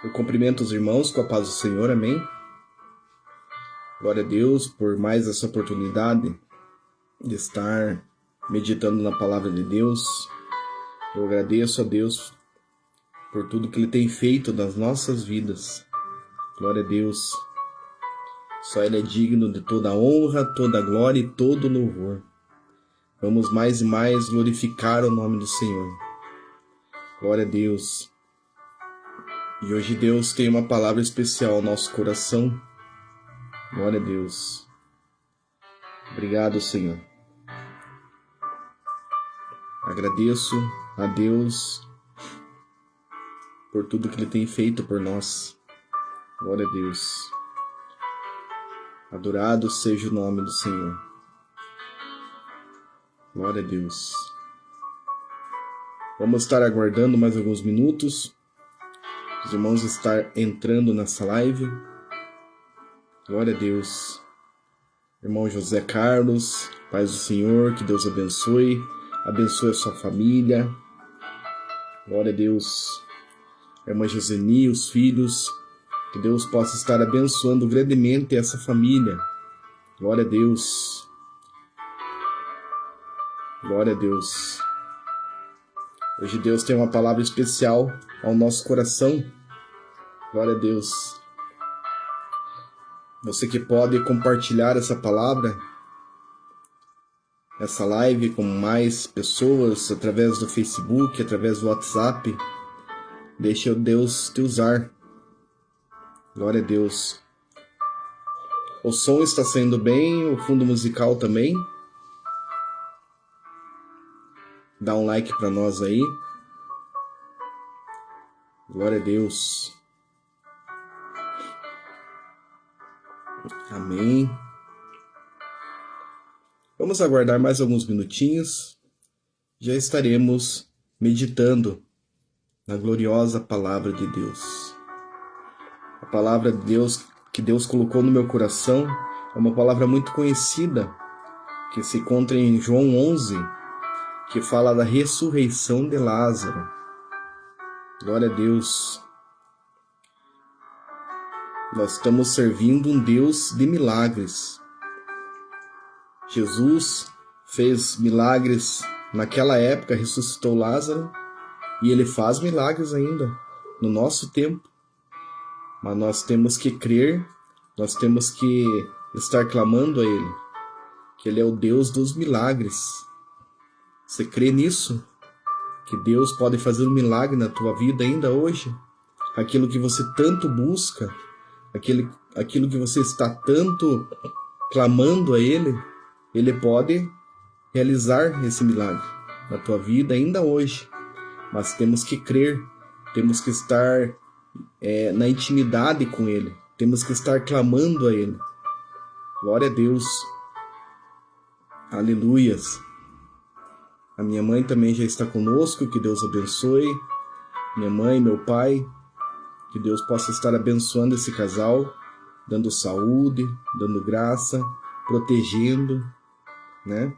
Eu cumprimento os irmãos com a paz do Senhor, amém? Glória a Deus por mais essa oportunidade de estar meditando na palavra de Deus. Eu agradeço a Deus por tudo que Ele tem feito nas nossas vidas. Glória a Deus. Só Ele é digno de toda a honra, toda a glória e todo o louvor. Vamos mais e mais glorificar o nome do Senhor. Glória a Deus. E hoje Deus tem uma palavra especial ao nosso coração. Glória a Deus. Obrigado, Senhor. Agradeço a Deus por tudo que Ele tem feito por nós. Glória a Deus. Adorado seja o nome do Senhor. Glória a Deus. Vamos estar aguardando mais alguns minutos. Os irmãos estão entrando nessa live. Glória a Deus. Irmão José Carlos, paz do Senhor, que Deus abençoe. Abençoe a sua família. Glória a Deus. Irmã Joseni, os filhos. Que Deus possa estar abençoando grandemente essa família. Glória a Deus. Glória a Deus. Hoje Deus tem uma palavra especial ao nosso coração. Glória a Deus. Você que pode compartilhar essa palavra, essa live com mais pessoas, através do Facebook, através do WhatsApp. Deixa Deus te usar. Glória a Deus. O som está saindo bem, o fundo musical também. Dá um like para nós aí. Glória a Deus. Amém. Vamos aguardar mais alguns minutinhos. Já estaremos meditando na gloriosa palavra de Deus. A palavra de Deus que Deus colocou no meu coração é uma palavra muito conhecida, que se encontra em João 11, que fala da ressurreição de Lázaro. Glória a Deus. Nós estamos servindo um Deus de milagres. Jesus fez milagres naquela época, ressuscitou Lázaro, e Ele faz milagres ainda no nosso tempo. Mas nós temos que crer, nós temos que estar clamando a Ele, que Ele é o Deus dos milagres. Você crê nisso? Que Deus pode fazer um milagre na tua vida ainda hoje? Aquilo que você tanto busca, aquilo que você está tanto clamando a Ele, Ele pode realizar esse milagre na tua vida ainda hoje. Mas temos que crer, temos que estar na intimidade com Ele, temos que estar clamando a Ele. Glória a Deus. Aleluias. A minha mãe também já está conosco, que Deus abençoe. Minha mãe, meu pai, que Deus possa estar abençoando esse casal, dando saúde, dando graça, protegendo, né?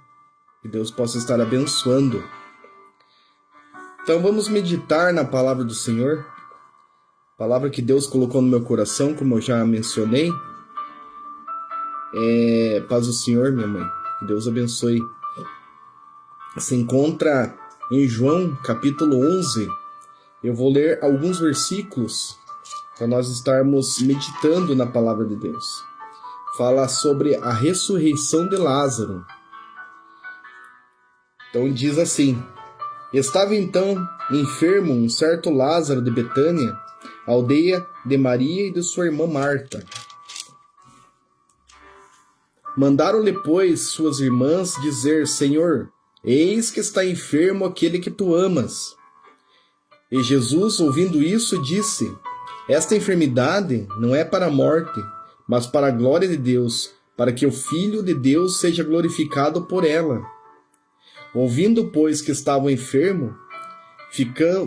Que Deus possa estar abençoando. Então vamos meditar na palavra do Senhor. Palavra que Deus colocou no meu coração, como eu já mencionei. Paz do Senhor, minha mãe. Que Deus abençoe. Se encontra em João, capítulo 11. Eu vou ler alguns versículos para nós estarmos meditando na palavra de Deus. Fala sobre a ressurreição de Lázaro. Então diz assim: Estava então enfermo um certo Lázaro de Betânia, aldeia de Maria e de sua irmã Marta. Mandaram-lhe, pois, suas irmãs dizer: Senhor, eis que está enfermo aquele que tu amas. E Jesus, ouvindo isso, disse: Esta enfermidade não é para a morte, mas para a glória de Deus, para que o Filho de Deus seja glorificado por ela. Ouvindo, pois, que estava enfermo,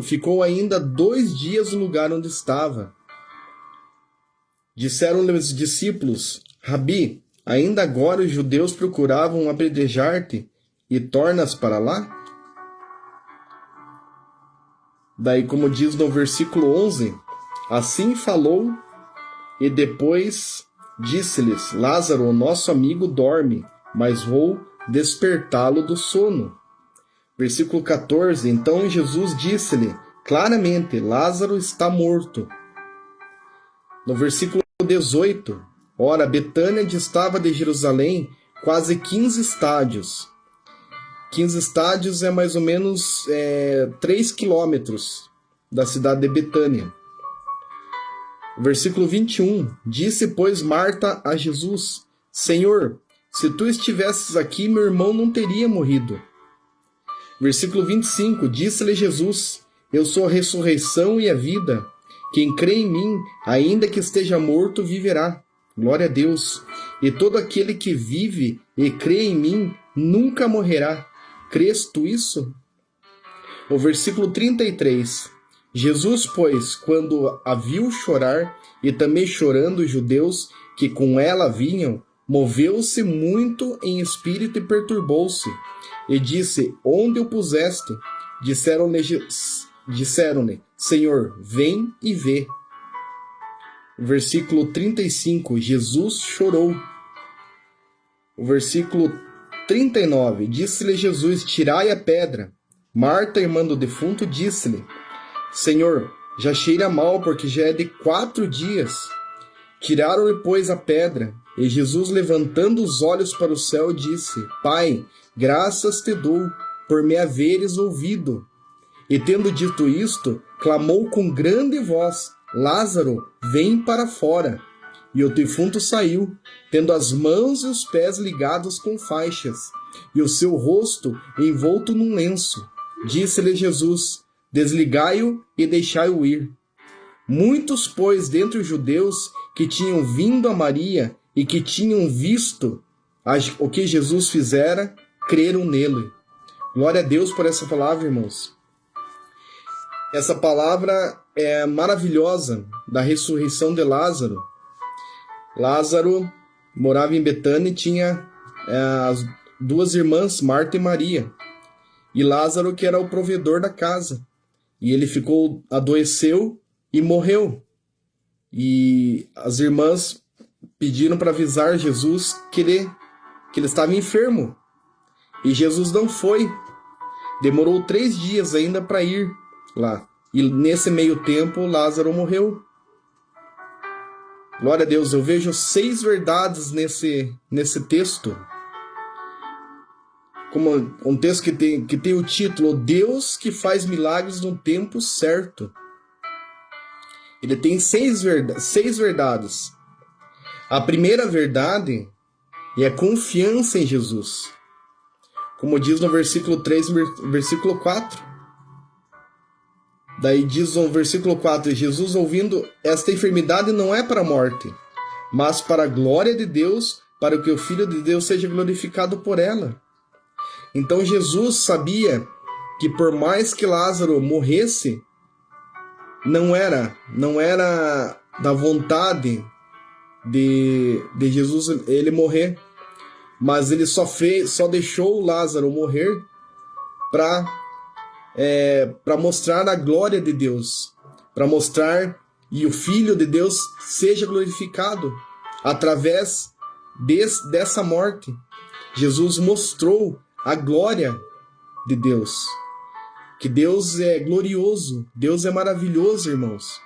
ficou ainda 2 dias no lugar onde estava. Disseram-lhe os discípulos: Rabi, ainda agora os judeus procuravam apedrejar-te, e tornas para lá? Daí, como diz no versículo 11, Assim falou e depois disse-lhes: Lázaro, nosso amigo, dorme, mas vou despertá-lo do sono. Versículo 14. Então Jesus disse-lhe claramente: Lázaro está morto. No versículo 18. Ora, Betânia distava de Jerusalém quase 15 estádios. 15 estádios é mais ou menos 3 quilômetros da cidade de Betânia. Versículo 21. Disse, pois, Marta a Jesus: Senhor, se tu estivesses aqui, meu irmão não teria morrido. Versículo 25. Disse-lhe Jesus: Eu sou a ressurreição e a vida. Quem crê em mim, ainda que esteja morto, viverá. Glória a Deus. E todo aquele que vive e crê em mim, nunca morrerá. Crês tu isso? O versículo 33. Jesus, pois, quando a viu chorar, e também chorando os judeus que com ela vinham, moveu-se muito em espírito e perturbou-se, e disse: Onde o puseste? Disseram-lhe: Senhor, vem e vê. Versículo 35. Jesus chorou. O versículo 39. Disse-lhe Jesus: Tirai a pedra. Marta, irmã do defunto, disse-lhe: Senhor, já cheira mal, porque já é de 4 dias. Tiraram-lhe, pois, a pedra, e Jesus, levantando os olhos para o céu, disse: Pai, graças te dou, por me haveres ouvido. E tendo dito isto, clamou com grande voz: Lázaro, vem para fora. E o defunto saiu, tendo as mãos e os pés ligados com faixas, e o seu rosto envolto num lenço. Disse-lhe Jesus: Desligai-o e deixai-o ir. Muitos, pois, dentre os judeus que tinham vindo a Maria e que tinham visto o que Jesus fizera, creram nele. Glória a Deus por essa palavra, irmãos. Essa palavra é maravilhosa da ressurreição de Lázaro. Lázaro morava em Betânia e tinha as 2 irmãs, Marta e Maria. E Lázaro, que era o provedor da casa. E ele adoeceu e morreu. E as irmãs pediram para avisar Jesus que ele estava enfermo. E Jesus não foi. Demorou 3 dias ainda para ir lá. E nesse meio tempo, Lázaro morreu. Glória a Deus, eu vejo 6 verdades nesse texto. Como um texto que tem o título Deus que faz milagres no tempo certo. Ele tem 6 verdades. A primeira verdade é a confiança em Jesus. Como diz no versículo 3, versículo 4. Daí diz no versículo 4, Jesus, ouvindo: Esta enfermidade não é para a morte, mas para a glória de Deus, para que o Filho de Deus seja glorificado por ela. Então Jesus sabia que por mais que Lázaro morresse, não era da vontade de Jesus ele morrer, mas ele só deixou Lázaro morrer para mostrar a glória de Deus, para mostrar e o Filho de Deus seja glorificado através dessa morte. Jesus mostrou a glória de Deus, que Deus é glorioso, Deus é maravilhoso, irmãos.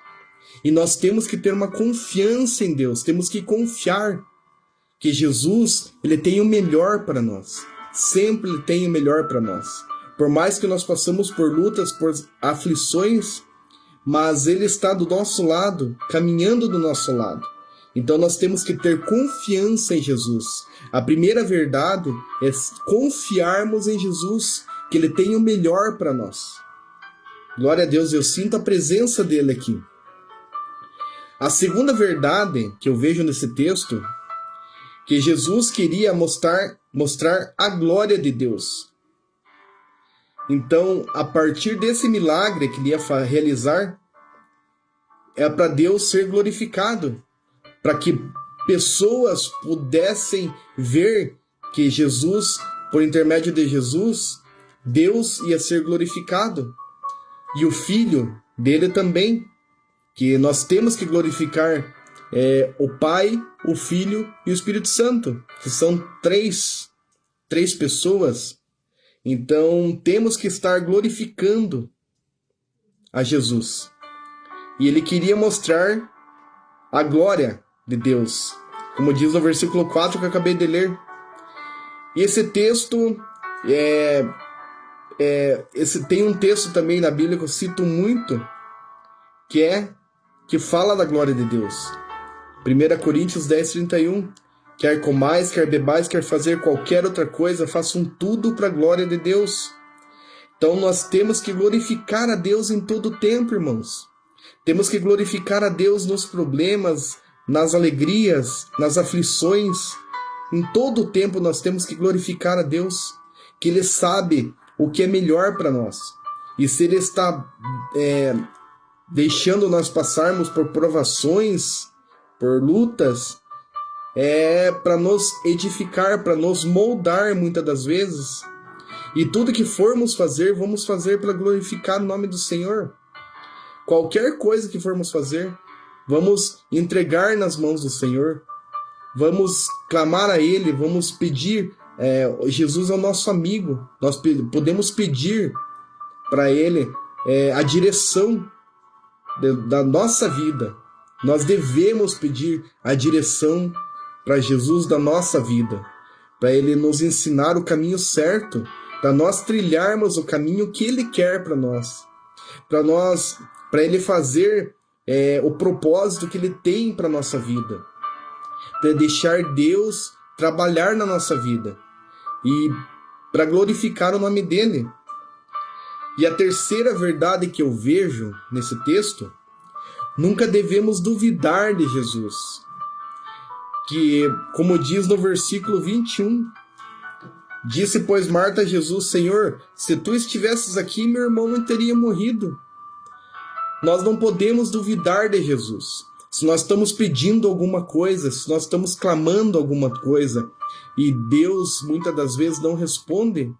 E nós temos que ter uma confiança em Deus, temos que confiar que Jesus, ele tem o melhor para nós, sempre ele tem o melhor para nós. Por mais que nós passamos por lutas, por aflições, mas ele está do nosso lado, caminhando do nosso lado. Então nós temos que ter confiança em Jesus. A primeira verdade é confiarmos em Jesus, que ele tem o melhor para nós. Glória a Deus, eu sinto a presença dele aqui. A segunda verdade que eu vejo nesse texto, que Jesus queria mostrar a glória de Deus. Então, a partir desse milagre que ele ia realizar, é para Deus ser glorificado, para que pessoas pudessem ver que Jesus, por intermédio de Jesus, Deus ia ser glorificado. E o Filho dele também, que nós temos que glorificar o Pai, o Filho e o Espírito Santo, que são três pessoas. Então temos que estar glorificando a Jesus. E ele queria mostrar a glória de Deus, como diz no versículo 4 que eu acabei de ler. E esse texto tem um texto também na Bíblia que eu cito muito, que fala da glória de Deus. 1 Coríntios 10:31. Quer comais, quer bebais, quer fazer qualquer outra coisa, façam tudo para a glória de Deus. Então nós temos que glorificar a Deus em todo o tempo, irmãos. Temos que glorificar a Deus nos problemas, nas alegrias, nas aflições. Em todo o tempo nós temos que glorificar a Deus, que Ele sabe o que é melhor para nós. E se Ele está deixando nós passarmos por provações, por lutas, para nos edificar, para nos moldar muitas das vezes. E tudo que formos fazer, vamos fazer para glorificar o nome do Senhor. Qualquer coisa que formos fazer, vamos entregar nas mãos do Senhor. Vamos clamar a Ele, vamos pedir. Jesus é o nosso amigo. Nós podemos pedir para Ele a direção da nossa vida. Nós devemos pedir a direção para Jesus da nossa vida, para Ele nos ensinar o caminho certo, para nós trilharmos o caminho que Ele quer para nós, para Ele fazer o propósito que Ele tem para nossa vida, para deixar Deus trabalhar na nossa vida e para glorificar o nome dEle. E a terceira verdade que eu vejo nesse texto: nunca devemos duvidar de Jesus. Que, como diz no versículo 21, disse, pois, Marta a Jesus, Senhor, se tu estivesses aqui, meu irmão não teria morrido. Nós não podemos duvidar de Jesus. Se nós estamos pedindo alguma coisa, se nós estamos clamando alguma coisa, e Deus muitas das vezes não responde,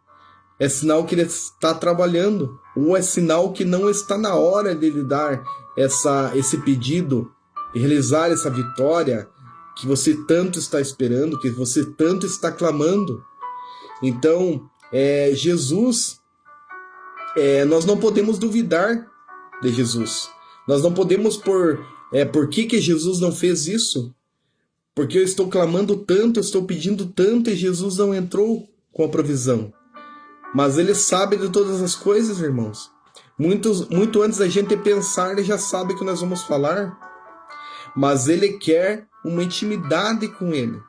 é sinal que Ele está trabalhando, ou é sinal que não está na hora de Ele dar esse pedido, e realizar essa vitória que você tanto está esperando, que você tanto está clamando. Então, Jesus, nós não podemos duvidar de Jesus. Nós não podemos por que Jesus não fez isso? Porque eu estou clamando tanto, eu estou pedindo tanto e Jesus não entrou com a provisão. Mas Ele sabe de todas as coisas, irmãos. Muito antes da gente pensar, Ele já sabe o que nós vamos falar. Mas Ele quer uma intimidade com Ele.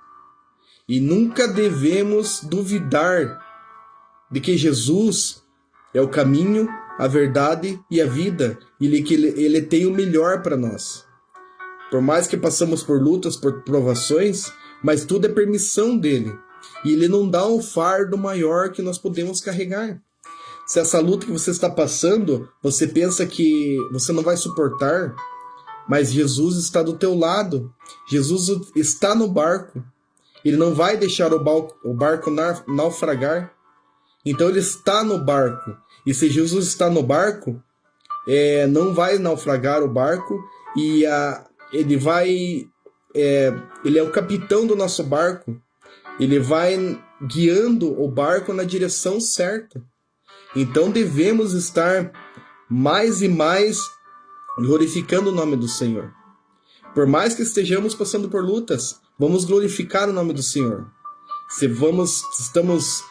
E nunca devemos duvidar de que Jesus é o caminho, a verdade e a vida. E que ele tem o melhor para nós. Por mais que passamos por lutas, por provações, mas tudo é permissão dele. E Ele não dá um fardo maior que nós podemos carregar. Se essa luta que você está passando, você pensa que você não vai suportar, mas Jesus está do teu lado. Jesus está no barco. Ele não vai deixar o barco naufragar. Então Ele está no barco. E se Jesus está no barco, não vai naufragar o barco. E Ele é o capitão do nosso barco. Ele vai guiando o barco na direção certa. Então devemos estar mais e mais glorificando o nome do Senhor. Por mais que estejamos passando por lutas, vamos glorificar o nome do Senhor. Se estamos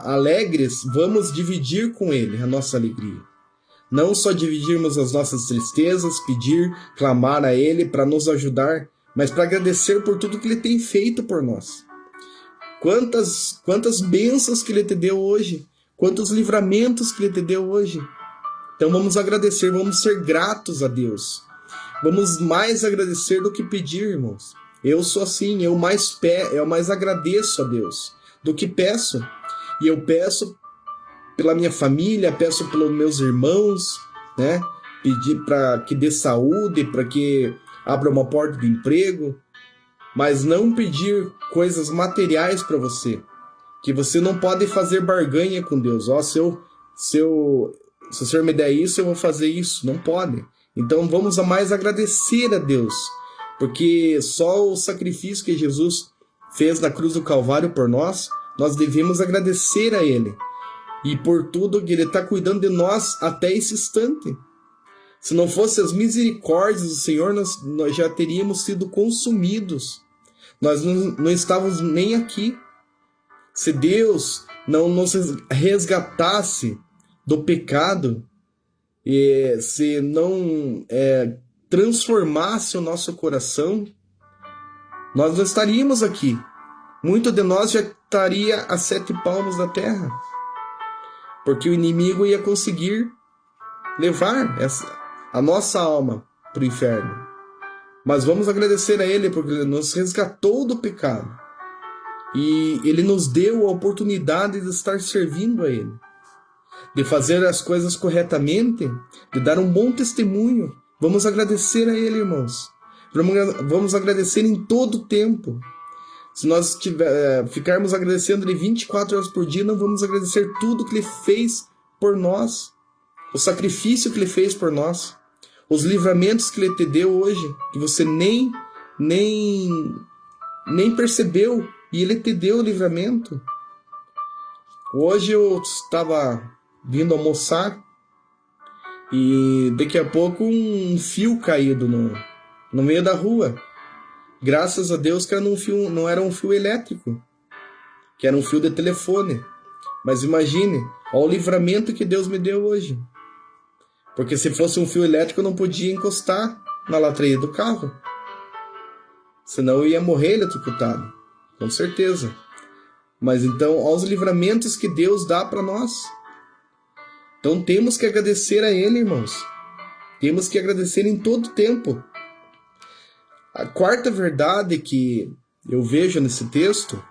alegres, vamos dividir com Ele a nossa alegria. Não só dividirmos as nossas tristezas, pedir, clamar a Ele para nos ajudar, mas para agradecer por tudo que Ele tem feito por nós. Quantas bênçãos que Ele te deu hoje, quantos livramentos que Ele te deu hoje. Então vamos agradecer, vamos ser gratos a Deus. Vamos mais agradecer do que pedir, irmãos. Eu sou assim, eu mais agradeço a Deus do que peço. E eu peço pela minha família, peço pelos meus irmãos, né? Pedir para que dê saúde, para que abra uma porta de emprego, mas não pedir coisas materiais para você, que você não pode fazer barganha com Deus. Se o Senhor me der isso, eu vou fazer isso. Não pode. Então vamos a mais agradecer a Deus, porque só o sacrifício que Jesus fez na cruz do Calvário por nós, nós devemos agradecer a Ele. E por tudo que Ele está cuidando de nós até esse instante. Se não fossem as misericórdias do Senhor, nós já teríamos sido consumidos. Nós não estávamos nem aqui. Se Deus não nos resgatasse do pecado, se não transformasse o nosso coração, nós não estaríamos aqui. Muito de nós já estaria a 7 palmos da terra. Porque o inimigo ia conseguir levar a nossa alma para o inferno. Mas vamos agradecer a Ele, porque Ele nos resgatou do pecado. E Ele nos deu a oportunidade de estar servindo a Ele. De fazer as coisas corretamente, de dar um bom testemunho. Vamos agradecer a Ele, irmãos. Vamos agradecer em todo o tempo. Se nós ficarmos agradecendo Ele 24 horas por dia, não vamos agradecer tudo que Ele fez por nós. O sacrifício que Ele fez por nós. Os livramentos que Ele te deu hoje, que você nem percebeu, e Ele te deu o livramento. Hoje eu estava vindo almoçar e daqui a pouco um fio caído no meio da rua. Graças a Deus que não era um fio elétrico, que era um fio de telefone. Mas imagine, olha o livramento que Deus me deu hoje. Porque se fosse um fio elétrico eu não podia encostar na lataria do carro. Senão eu ia morrer eletrocutado, com certeza. Mas então, olha os livramentos que Deus dá para nós. Então temos que agradecer a Ele, irmãos. Temos que agradecer em todo tempo. A quarta verdade que eu vejo nesse texto,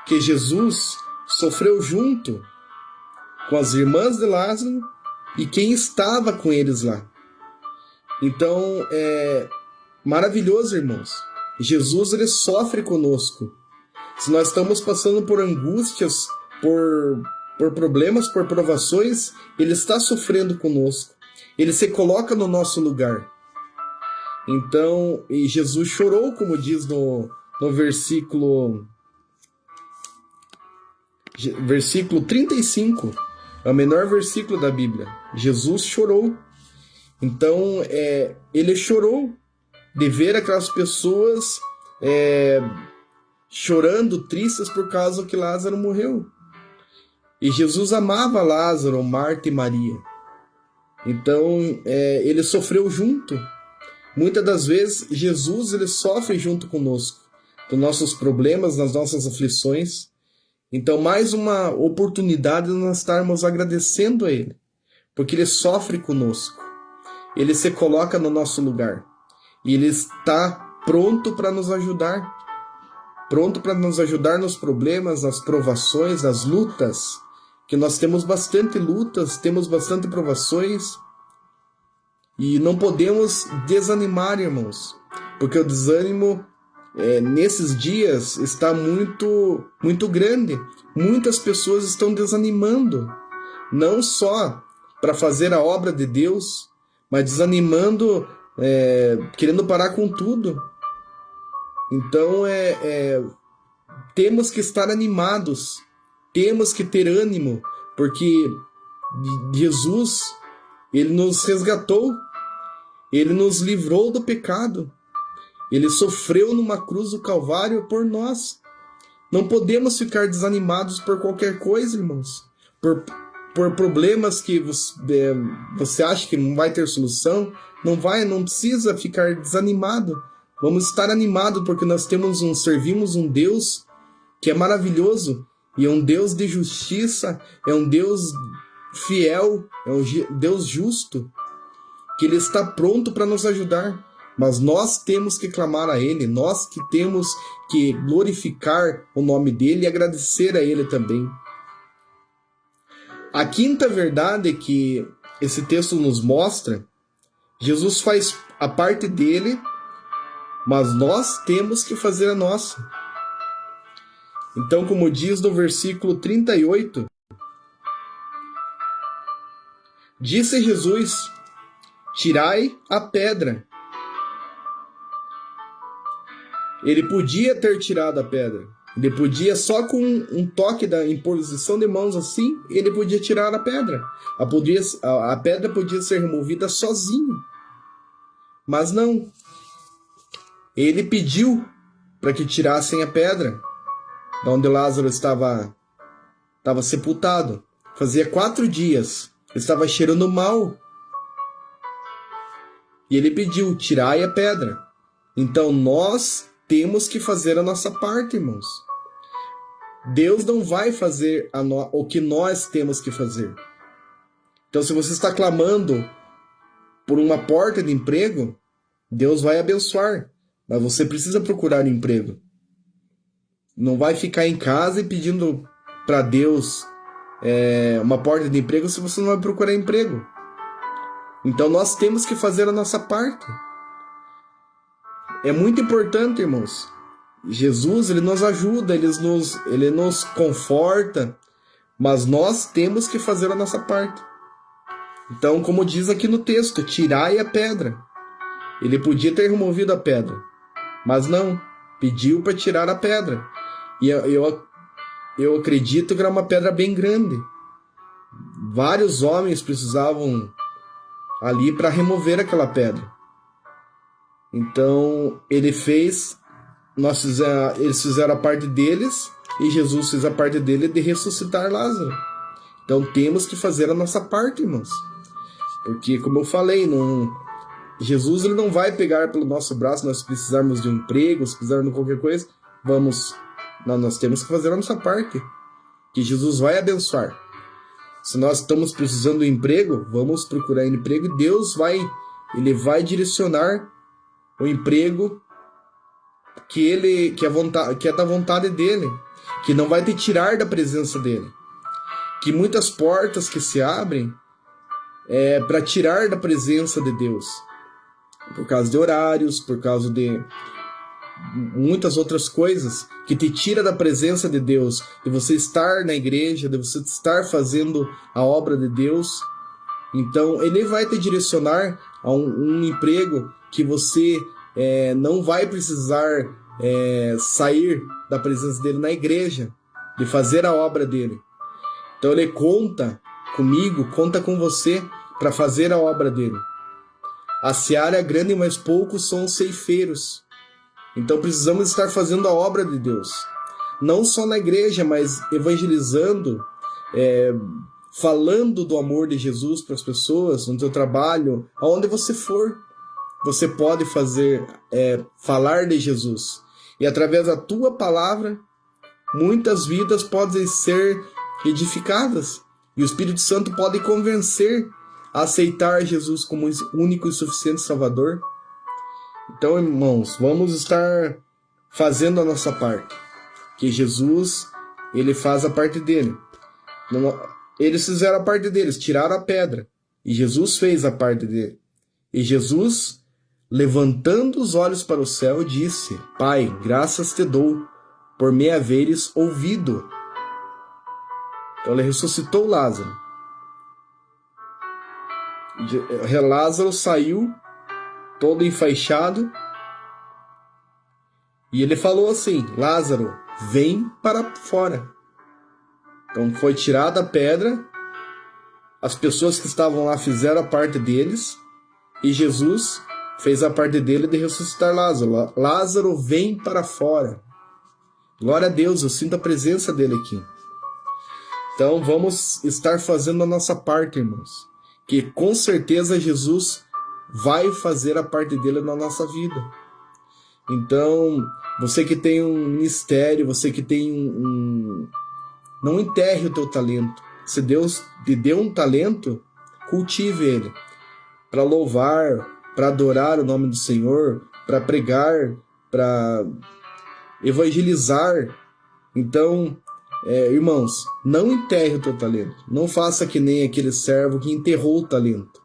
que Jesus sofreu junto com as irmãs de Lázaro e quem estava com eles lá. Então, é maravilhoso, irmãos. Jesus, ele sofre conosco. Se nós estamos passando por angústias, por problemas, por provações, ele está sofrendo conosco. Ele se coloca no nosso lugar. Então, e Jesus chorou, como diz no versículo 35, é o menor versículo da Bíblia. Jesus chorou. Então, ele chorou de ver aquelas pessoas chorando, tristes por causa que Lázaro morreu. E Jesus amava Lázaro, Marta e Maria. Então, ele sofreu junto. Muitas das vezes, Jesus ele sofre junto conosco, dos nossos problemas, das nossas aflições. Então, mais uma oportunidade de nós estarmos agradecendo a Ele, porque Ele sofre conosco. Ele se coloca no nosso lugar. E Ele está pronto para nos ajudar. Pronto para nos ajudar nos problemas, nas provações, nas lutas. Que nós temos bastante lutas, temos bastante provações. E não podemos desanimar, irmãos, porque o desânimo nesses dias está muito, muito grande. Muitas pessoas estão desanimando, não só para fazer a obra de Deus, mas desanimando, querendo parar com tudo. Então, temos que estar animados, temos que ter ânimo, porque Jesus, Ele nos resgatou. Ele nos livrou do pecado. Ele sofreu numa cruz do Calvário por nós. Não podemos ficar desanimados por qualquer coisa, irmãos. Por problemas que você acha que não vai ter solução. Não precisa ficar desanimado. Vamos estar animados porque nós servimos um Deus que é maravilhoso. E é um Deus de justiça. É um Deus fiel. É um Deus justo. Que Ele está pronto para nos ajudar, mas nós temos que clamar a Ele, nós que temos que glorificar o nome dEle e agradecer a Ele também. A quinta verdade que esse texto nos mostra, Jesus faz a parte dele, mas nós temos que fazer a nossa. Então, como diz no versículo 38, disse Jesus: tirai a pedra. Ele podia ter tirado a pedra. Ele podia, só com um toque da imposição de mãos assim, ele podia tirar a pedra. A pedra podia ser removida sozinho. Mas não. Ele pediu para que tirassem a pedra de onde Lázaro estava sepultado. Fazia 4 dias. Estava cheirando mal. E ele pediu, tirai a pedra. Então nós temos que fazer a nossa parte, irmãos. Deus não vai fazer o que nós temos que fazer. Então, se você está clamando por uma porta de emprego, Deus vai abençoar. Mas você precisa procurar emprego. Não vai ficar em casa e pedindo para Deus uma porta de emprego se você não vai procurar emprego. Então, nós temos que fazer a nossa parte. É muito importante, irmãos. Jesus, ele nos ajuda, ele nos conforta, mas nós temos que fazer a nossa parte. Então, como diz aqui no texto, tirai a pedra. Ele podia ter removido a pedra, mas não, pediu para tirar a pedra. E eu acredito que era uma pedra bem grande. Vários homens precisavam ali para remover aquela pedra. Então, eles fizeram a parte deles e Jesus fez a parte dele de ressuscitar Lázaro. Então, temos que fazer a nossa parte, irmãos. Porque, como eu falei, Jesus ele não vai pegar pelo nosso braço, nós precisarmos de um emprego, se precisarmos de qualquer coisa, nós temos que fazer a nossa parte, que Jesus vai abençoar. Se nós estamos precisando de um emprego, vamos procurar um emprego e Deus vai direcionar o emprego que é da vontade dele, que não vai te tirar da presença dele. Que muitas portas que se abrem é para tirar da presença de Deus, por causa de horários, por causa de muitas outras coisas que te tira da presença de Deus, de você estar na igreja, de você estar fazendo a obra de Deus. Então ele vai te direcionar a um emprego que você não vai precisar sair da presença dele na igreja, de fazer a obra dele. Então ele conta comigo, conta com você para fazer a obra dele. A seara é grande, mas poucos são os ceifeiros. Então precisamos estar fazendo a obra de Deus. Não só na igreja, mas evangelizando, falando do amor de Jesus para as pessoas, no teu trabalho, aonde você for. Você pode falar de Jesus. E através da tua palavra, muitas vidas podem ser edificadas. E o Espírito Santo pode convencer a aceitar Jesus como único e suficiente Salvador. Então, irmãos, vamos estar fazendo a nossa parte. Que Jesus, ele faz a parte dele. Eles fizeram a parte deles, tiraram a pedra. E Jesus fez a parte dele. E Jesus, levantando os olhos para o céu, disse: Pai, graças te dou por me haveres ouvido. Então ele ressuscitou Lázaro. Lázaro saiu todo enfaixado e ele falou assim: Lázaro, vem para fora. Então foi tirada a pedra, as pessoas que estavam lá fizeram a parte deles e Jesus fez a parte dele de ressuscitar Lázaro. Lázaro, vem para fora. Glória a Deus, eu sinto a presença dele aqui. Então vamos estar fazendo a nossa parte, irmãos. Que com certeza Jesus vai fazer a parte dele na nossa vida. Então, você que tem um ministério, você que tem não enterre o teu talento. Se Deus te deu um talento, cultive ele. Para louvar, para adorar o nome do Senhor, para pregar, para evangelizar. Então, irmãos, não enterre o teu talento. Não faça que nem aquele servo que enterrou o talento,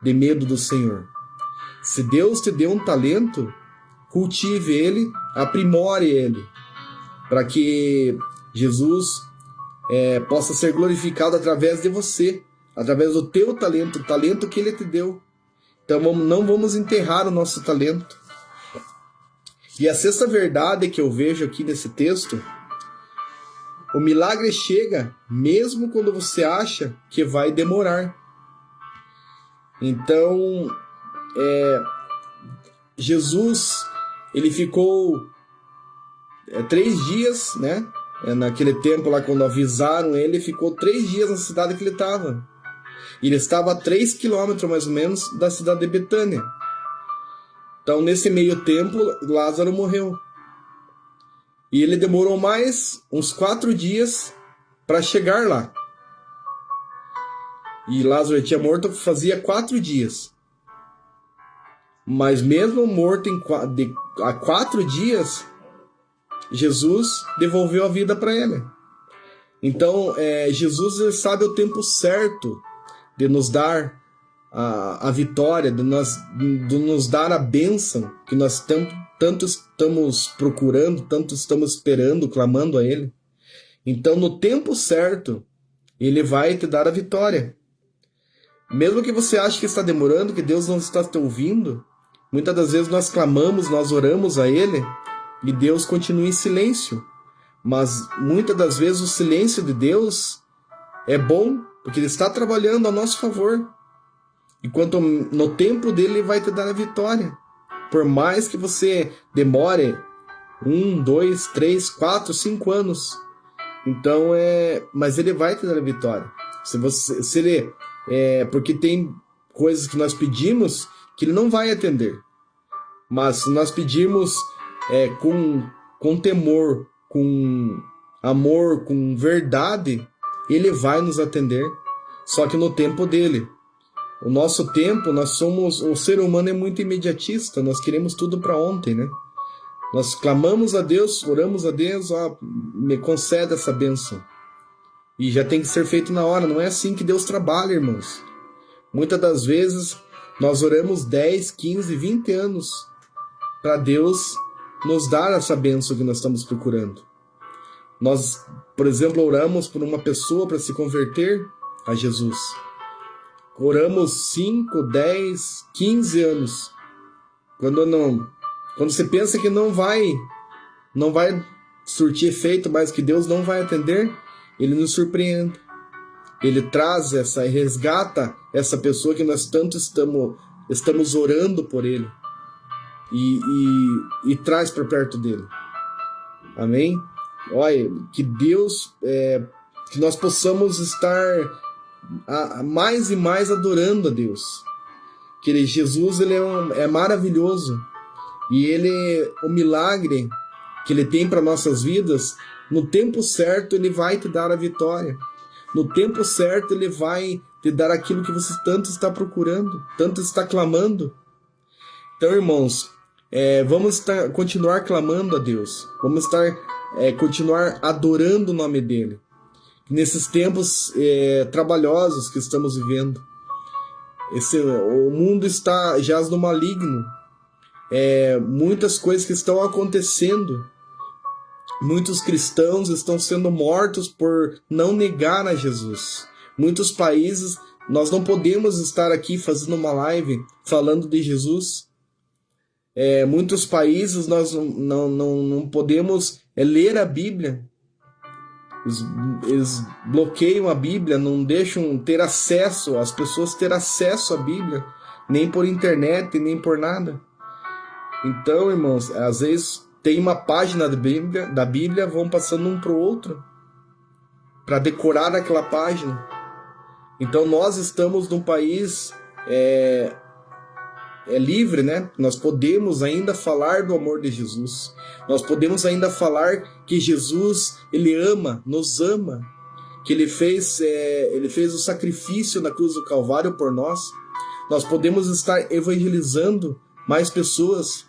de medo do Senhor. Se Deus te deu um talento, cultive ele, aprimore ele, para que Jesus possa ser glorificado através de você, através do teu talento, o talento que ele te deu. Então não vamos enterrar o nosso talento. E a sexta verdade que eu vejo aqui nesse texto: o milagre chega mesmo quando você acha que vai demorar. Então, Jesus, ele ficou 3 dias, né? Naquele tempo lá, quando avisaram ele, ficou 3 dias na cidade que ele estava. E ele estava a 3 quilômetros, mais ou menos, da cidade de Betânia. Então, nesse meio tempo, Lázaro morreu. E ele demorou mais uns 4 dias para chegar lá. E Lázaro tinha morto fazia 4 dias. Mas mesmo morto há 4 dias, Jesus devolveu a vida para ele. Então, Jesus sabe o tempo certo de nos dar a vitória, de nos dar a bênção que nós tanto estamos procurando, tanto estamos esperando, clamando a Ele. Então, no tempo certo, Ele vai te dar a vitória. Mesmo que você ache que está demorando, que Deus não está te ouvindo, muitas das vezes nós clamamos, nós oramos a Ele e Deus continua em silêncio. Mas muitas das vezes o silêncio de Deus é bom, porque Ele está trabalhando a nosso favor. Enquanto no tempo dele, Ele vai te dar a vitória. Por mais que você demore 1, 2, 3, 4, 5 anos. Então, mas Ele vai te dar a vitória. Porque tem coisas que nós pedimos que Ele não vai atender. Mas se nós pedirmos com temor, com amor, com verdade, Ele vai nos atender. Só que no tempo dele. O nosso tempo, o ser humano é muito imediatista, nós queremos tudo para ontem, né? Nós clamamos a Deus, oramos a Deus, me concede essa bênção. E já tem que ser feito na hora, não é assim que Deus trabalha, irmãos. Muitas das vezes nós oramos 10, 15, 20 anos para Deus nos dar essa bênção que nós estamos procurando. Nós, por exemplo, oramos por uma pessoa para se converter a Jesus. Oramos 5, 10, 15 anos. Quando você pensa que não vai surtir efeito, mas que Deus não vai atender, Ele nos surpreende. Ele resgata essa pessoa que nós tanto estamos orando por ele e traz para perto dele. Amém? Olha, que Deus, que nós possamos estar mais e mais adorando a Deus. Que Jesus ele é maravilhoso e o milagre que Ele tem para nossas vidas, no tempo certo Ele vai te dar a vitória. No tempo certo Ele vai te dar aquilo que você tanto está procurando, tanto está clamando. Então, irmãos, vamos continuar clamando a Deus. Vamos continuar adorando o nome dEle. Nesses tempos trabalhosos que estamos vivendo. O mundo jaz no maligno. Muitas coisas que estão acontecendo. Muitos cristãos estão sendo mortos por não negar a Jesus. Muitos países, nós não podemos estar aqui fazendo uma live falando de Jesus. Muitos países nós não podemos ler a Bíblia. Eles bloqueiam a Bíblia, não deixam as pessoas ter acesso à Bíblia, nem por internet, nem por nada. Então, irmãos, às vezes tem uma página da Bíblia, vão passando um para o outro para decorar aquela página. Então nós estamos num país livre, né? Nós podemos ainda falar do amor de Jesus. Nós podemos ainda falar que Jesus, Ele nos ama, que Ele fez o sacrifício na cruz do Calvário por nós. Nós podemos estar evangelizando mais pessoas,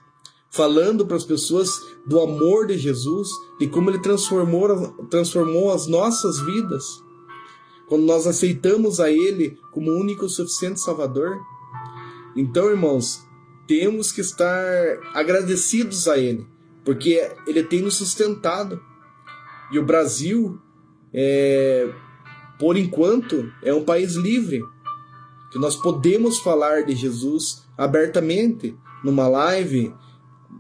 falando para as pessoas do amor de Jesus, de como Ele transformou as nossas vidas. Quando nós aceitamos a Ele como único e suficiente Salvador. Então, irmãos, temos que estar agradecidos a Ele, porque Ele tem nos sustentado. E o Brasil, por enquanto, é um país livre. que nós podemos falar de Jesus abertamente, numa live,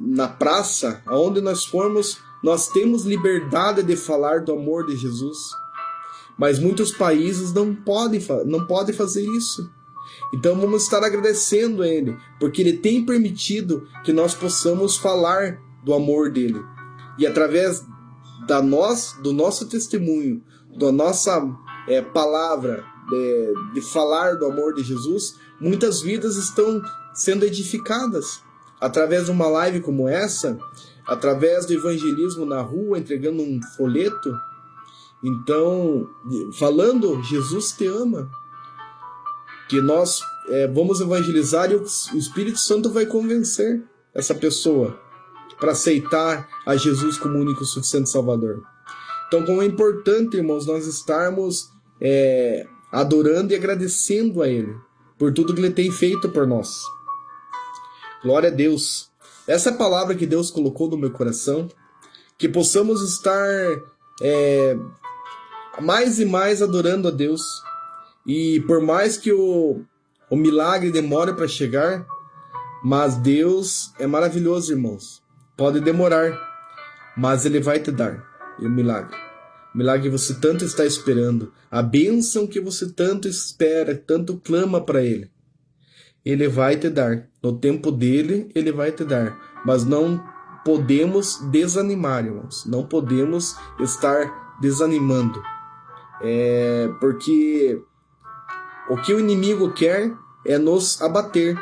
na praça, aonde nós formos, nós temos liberdade de falar do amor de Jesus. Mas muitos países não podem fazer isso. Então vamos estar agradecendo a Ele, porque Ele tem permitido que nós possamos falar do amor dEle. E através do nosso testemunho, da nossa palavra, de falar do amor de Jesus, muitas vidas estão sendo edificadas. Através de uma live como essa, através do evangelismo na rua, entregando um folheto. Então, falando, Jesus te ama. Que nós vamos evangelizar e o Espírito Santo vai convencer essa pessoa para aceitar a Jesus como único e suficiente Salvador. Então, como é importante, irmãos, nós estarmos adorando e agradecendo a Ele por tudo que Ele tem feito por nós. Glória a Deus. Essa é a palavra que Deus colocou no meu coração, que possamos estar mais e mais adorando a Deus. E por mais que o milagre demore para chegar, mas Deus é maravilhoso, irmãos. Pode demorar, mas Ele vai te dar o milagre. O milagre que você tanto está esperando, a bênção que você tanto espera, tanto clama para Ele. Ele vai te dar. No tempo dele, Ele vai te dar. Mas não podemos desanimar, irmãos. Não podemos estar desanimando. Porque o que o inimigo quer é nos abater.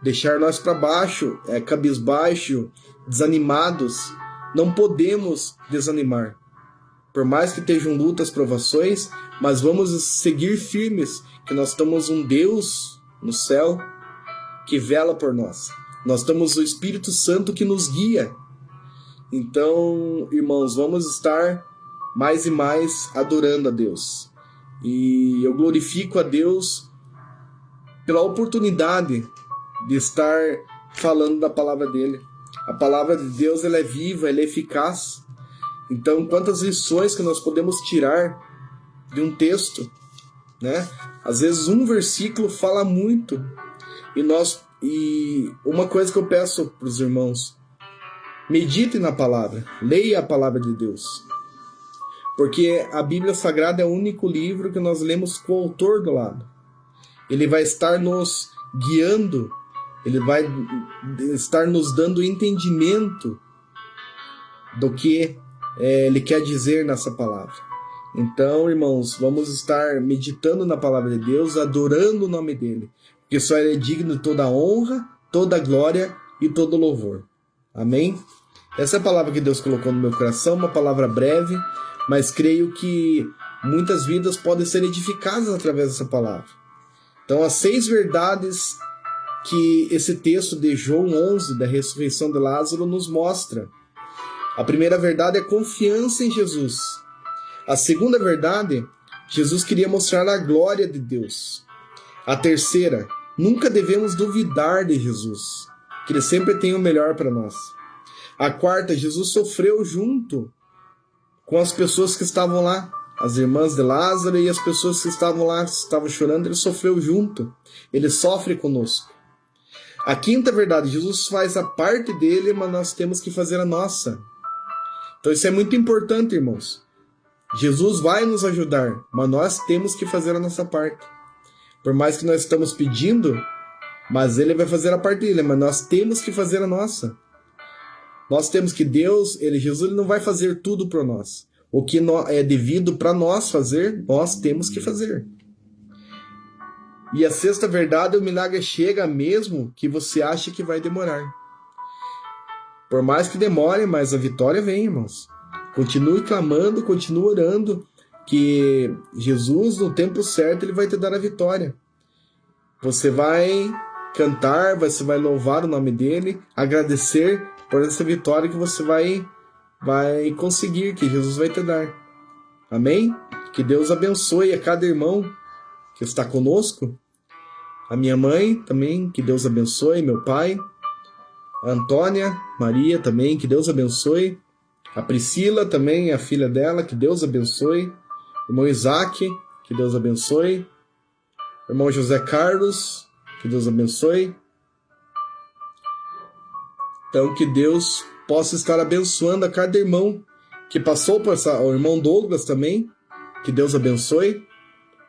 Deixar nós para baixo, cabisbaixo, desanimados. Não podemos desanimar. Por mais que estejam lutas, provações, mas vamos seguir firmes, que nós temos um Deus no céu que vela por nós. Nós temos o Espírito Santo que nos guia. Então, irmãos, vamos estar mais e mais adorando a Deus. E eu glorifico a Deus pela oportunidade de estar falando da palavra dele. A palavra de Deus, ela é viva, ela é eficaz. Então, quantas lições que nós podemos tirar de um texto, né? Às vezes um versículo fala muito. E uma coisa que eu peço para os irmãos: meditem na palavra, leia a palavra de Deus. Porque a Bíblia Sagrada é o único livro que nós lemos com o autor do lado. Ele vai estar nos guiando, ele vai estar nos dando entendimento do que ele quer dizer nessa palavra. Então, irmãos, vamos estar meditando na palavra de Deus, adorando o nome dele, porque só ele é digno de toda honra, toda glória e todo louvor. Amém? Essa é a palavra que Deus colocou no meu coração, uma palavra breve, mas creio que muitas vidas podem ser edificadas através dessa palavra. Então, as 6 verdades que esse texto de João 11, da ressurreição de Lázaro, nos mostra. A primeira verdade é confiança em Jesus. A segunda verdade, Jesus queria mostrar a glória de Deus. A terceira, nunca devemos duvidar de Jesus, que Ele sempre tem o melhor para nós. A quarta, Jesus sofreu junto com as pessoas que estavam lá, as irmãs de Lázaro e as pessoas que estavam lá, estavam chorando, Ele sofreu junto. Ele sofre conosco. A quinta verdade, Jesus faz a parte dele, mas nós temos que fazer a nossa. Então isso é muito importante, irmãos. Jesus vai nos ajudar, mas nós temos que fazer a nossa parte. Por mais que nós estamos pedindo, mas Ele vai fazer a parte dele, mas nós temos que fazer a nossa. Nós temos que Jesus, Ele não vai fazer tudo por nós. O que é devido para nós fazer, nós temos que fazer. E a sexta verdade, o milagre chega mesmo que você acha que vai demorar. Por mais que demore, mas a vitória vem, irmãos. Continue clamando, continue orando, que Jesus, no tempo certo, Ele vai te dar a vitória. Você vai cantar, você vai louvar o nome dEle, agradecer por essa vitória que você vai conseguir, que Jesus vai te dar. Amém? Que Deus abençoe a cada irmão que está conosco. A minha mãe também, que Deus abençoe, meu pai. A Antônia, Maria também, que Deus abençoe. A Priscila também, a filha dela, que Deus abençoe. O irmão Isaac, que Deus abençoe. Irmão José Carlos, que Deus abençoe. Então, que Deus possa estar abençoando a cada irmão que passou por essa... O irmão Douglas também, que Deus abençoe.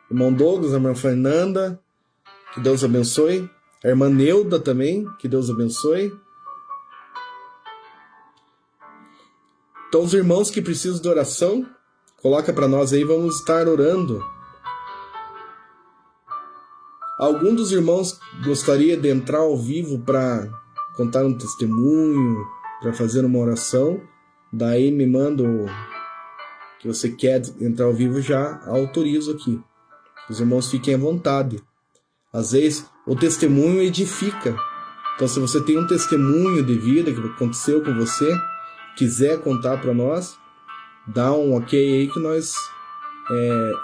Irmão Douglas, a irmã Fernanda, que Deus abençoe. A irmã Neuda também, que Deus abençoe. Então, os irmãos que precisam de oração, coloca para nós aí, vamos estar orando. Algum dos irmãos gostaria de entrar ao vivo para contar um testemunho, para fazer uma oração? Daí me manda que você quer entrar ao vivo, já autorizo aqui. Os irmãos fiquem à vontade. Às vezes o testemunho edifica. Então, se você tem um testemunho de vida que aconteceu com você, quiser contar para nós, dá um ok aí que nós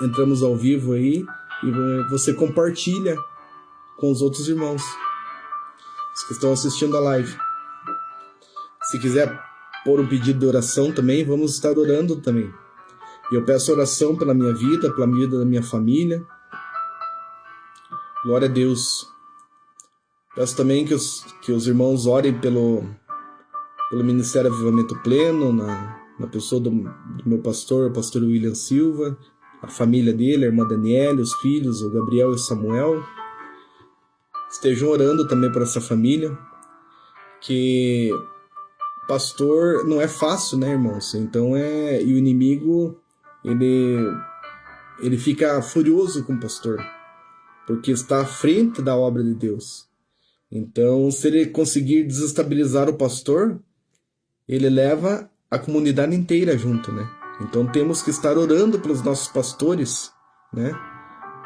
entramos ao vivo aí e você compartilha com os outros irmãos que estão assistindo a live. Se quiser pôr um pedido de oração também, vamos estar orando também. E eu peço oração pela minha vida, pela vida da minha família. Glória a Deus. Peço também que os irmãos orem pelo Ministério Avivamento Pleno, na pessoa do meu pastor, o pastor William Silva, a família dele, a irmã Daniela, os filhos, o Gabriel e o Samuel. Estejam orando também por essa família, que pastor não é fácil, né, irmãos? Então e o inimigo, ele fica furioso com o pastor, porque está à frente da obra de Deus. Então, se ele conseguir desestabilizar o pastor, ele leva a comunidade inteira junto, né? Então, temos que estar orando pelos nossos pastores, né?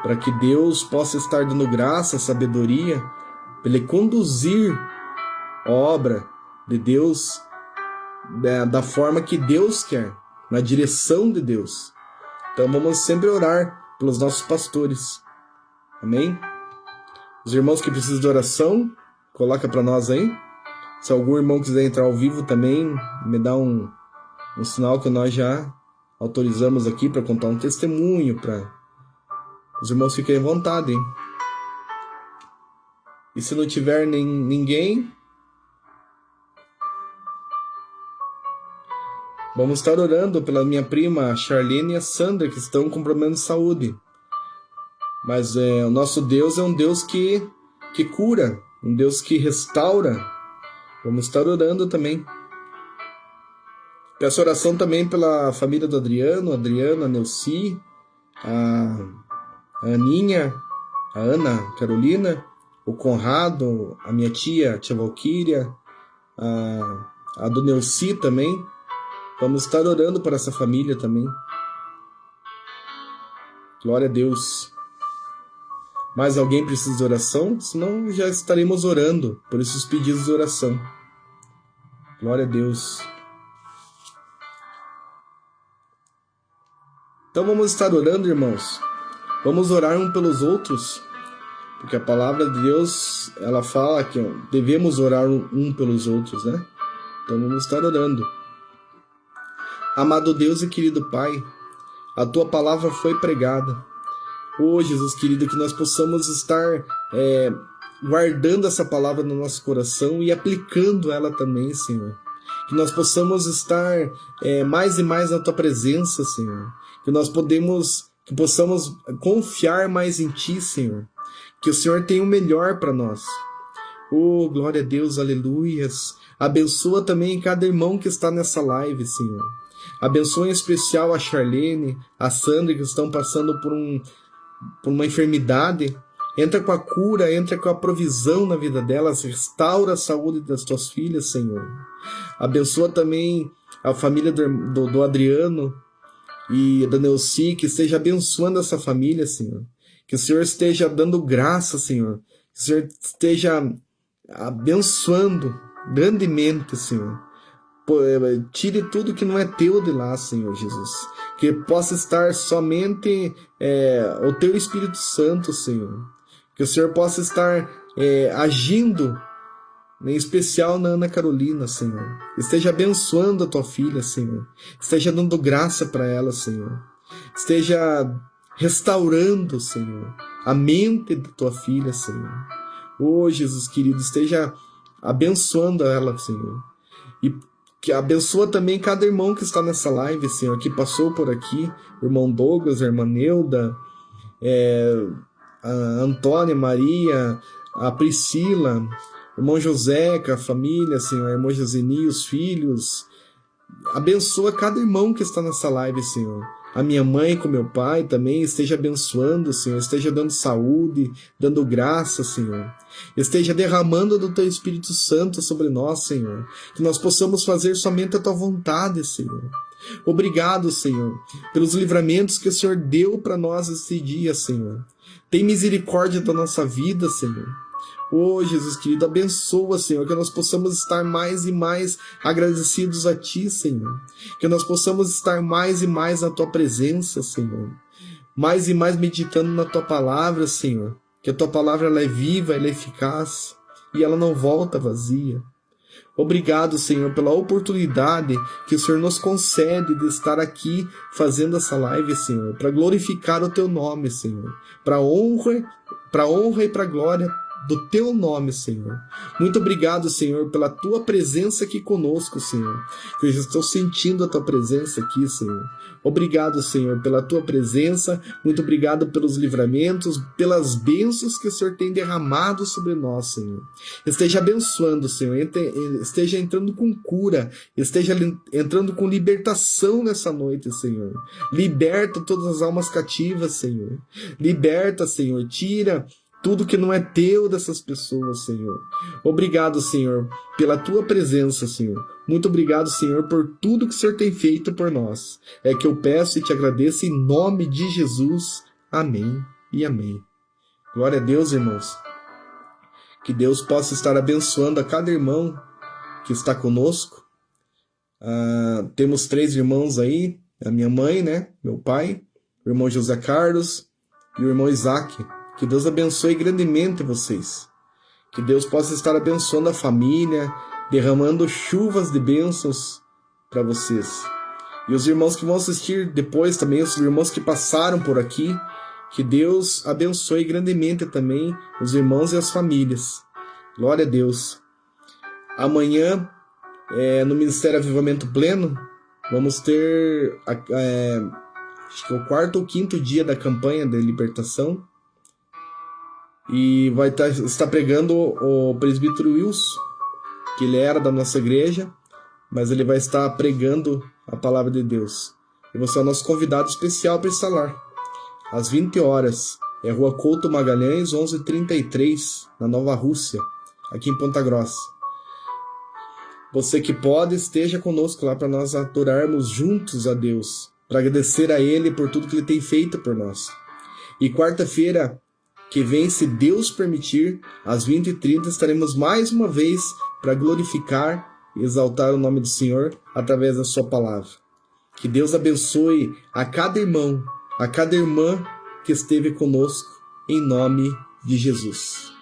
Para que Deus possa estar dando graça, sabedoria, para ele conduzir a obra de Deus da forma que Deus quer, na direção de Deus. Então, vamos sempre orar pelos nossos pastores. Amém? Os irmãos que precisam de oração, coloca para nós aí. Se algum irmão quiser entrar ao vivo também, me dá um sinal que nós já autorizamos aqui para contar um testemunho, para os irmãos fiquem à vontade, hein? E se não tiver ninguém, vamos estar orando pela minha prima Charlene e a Sandra, que estão com problemas de saúde. Mas o nosso Deus é um Deus que cura, um Deus que restaura. Vamos estar orando também. Peço oração também pela família do Adriano, a Neuci, a Aninha, a Ana Carolina, o Conrado, a minha tia Valquíria, a do Neuci também. Vamos estar orando por essa família também. Glória a Deus. Mais alguém precisa de oração? Senão já estaremos orando por esses pedidos de oração. Glória a Deus. Então vamos estar orando, irmãos. Vamos orar um pelos outros, porque a palavra de Deus, ela fala que devemos orar um pelos outros, né? Então vamos estar orando. Amado Deus e querido Pai, a Tua palavra foi pregada. Ô Jesus querido, que nós possamos estar guardando essa palavra no nosso coração e aplicando ela também, Senhor. Que nós possamos estar mais e mais na Tua presença, Senhor. Que nós possamos confiar mais em Ti, Senhor. Que o Senhor tem o melhor para nós. Oh, glória a Deus, aleluias. Abençoa também cada irmão que está nessa live, Senhor. Abençoa em especial a Charlene, a Sandra, que estão passando por uma enfermidade. Entra com a cura, entra com a provisão na vida delas, restaura a saúde das tuas filhas, Senhor. Abençoa também a família do Adriano e da Neuci, que esteja abençoando essa família, Senhor. Que o Senhor esteja dando graça, Senhor. Que o Senhor esteja abençoando grandemente, Senhor. Tire tudo que não é teu de lá, Senhor Jesus. Que possa estar somente o teu Espírito Santo, Senhor. Que o Senhor possa estar agindo, em especial na Ana Carolina, Senhor. Esteja abençoando a tua filha, Senhor. Esteja dando graça para ela, Senhor. Esteja restaurando, Senhor, a mente da tua filha, Senhor. Ô Jesus querido, esteja abençoando ela, Senhor. E que abençoa também cada irmão que está nessa live, Senhor, que passou por aqui, o irmão Douglas, a irmã Neuda, a Antônia, Maria, a Priscila, o irmão José, com a família, Senhor, a irmã Joseni, os filhos. Abençoa cada irmão que está nessa live, Senhor. A minha mãe com meu pai também esteja abençoando, Senhor. Esteja dando saúde, dando graça, Senhor. Esteja derramando do Teu Espírito Santo sobre nós, Senhor. Que nós possamos fazer somente a Tua vontade, Senhor. Obrigado, Senhor, pelos livramentos que o Senhor deu para nós esse dia, Senhor. Tem misericórdia da nossa vida, Senhor. Ô Jesus querido, abençoa, Senhor, que nós possamos estar mais e mais agradecidos a Ti, Senhor. Que nós possamos estar mais e mais na Tua presença, Senhor. Mais e mais meditando na Tua palavra, Senhor. Que a Tua palavra ela é viva, ela é eficaz e ela não volta vazia. Obrigado, Senhor, pela oportunidade que o Senhor nos concede de estar aqui fazendo essa live, Senhor, para glorificar o Teu nome, Senhor, para honra e para glória do Teu nome, Senhor. Muito obrigado, Senhor, pela Tua presença aqui conosco, Senhor. Que eu já estou sentindo a Tua presença aqui, Senhor. Obrigado, Senhor, pela Tua presença. Muito obrigado pelos livramentos, pelas bênçãos que o Senhor tem derramado sobre nós, Senhor. Esteja abençoando, Senhor. Esteja entrando com cura. Esteja entrando com libertação nessa noite, Senhor. Liberta todas as almas cativas, Senhor. Liberta, Senhor. Tira tudo que não é teu dessas pessoas, Senhor. Obrigado, Senhor, pela Tua presença, Senhor. Muito obrigado, Senhor, por tudo que o Senhor tem feito por nós. É que eu peço e te agradeço em nome de Jesus. Amém e amém. Glória a Deus, irmãos. Que Deus possa estar abençoando a cada irmão que está conosco. Temos 3 irmãos aí. A minha mãe, né? Meu pai, o irmão José Carlos e o irmão Isaac. Que Deus abençoe grandemente vocês. Que Deus possa estar abençoando a família, derramando chuvas de bênçãos para vocês. E os irmãos que vão assistir depois também, os irmãos que passaram por aqui, que Deus abençoe grandemente também os irmãos e as famílias. Glória a Deus. Amanhã, no Ministério Avivamento Pleno, vamos ter acho que é o 4º ou 5º dia da campanha de libertação. E vai estar pregando o presbítero Wilson, que ele era da nossa igreja, mas ele vai estar pregando a palavra de Deus. E você é o nosso convidado especial para estar lá, às 20 horas. É Rua Couto Magalhães, 1133, na Nova Rússia, aqui em Ponta Grossa. Você que pode, esteja conosco lá para nós adorarmos juntos a Deus, para agradecer a Ele por tudo que Ele tem feito por nós. E quarta-feira que vem, se Deus permitir, às 20h30, estaremos mais uma vez para glorificar e exaltar o nome do Senhor através da sua palavra. Que Deus abençoe a cada irmão, a cada irmã que esteve conosco, em nome de Jesus.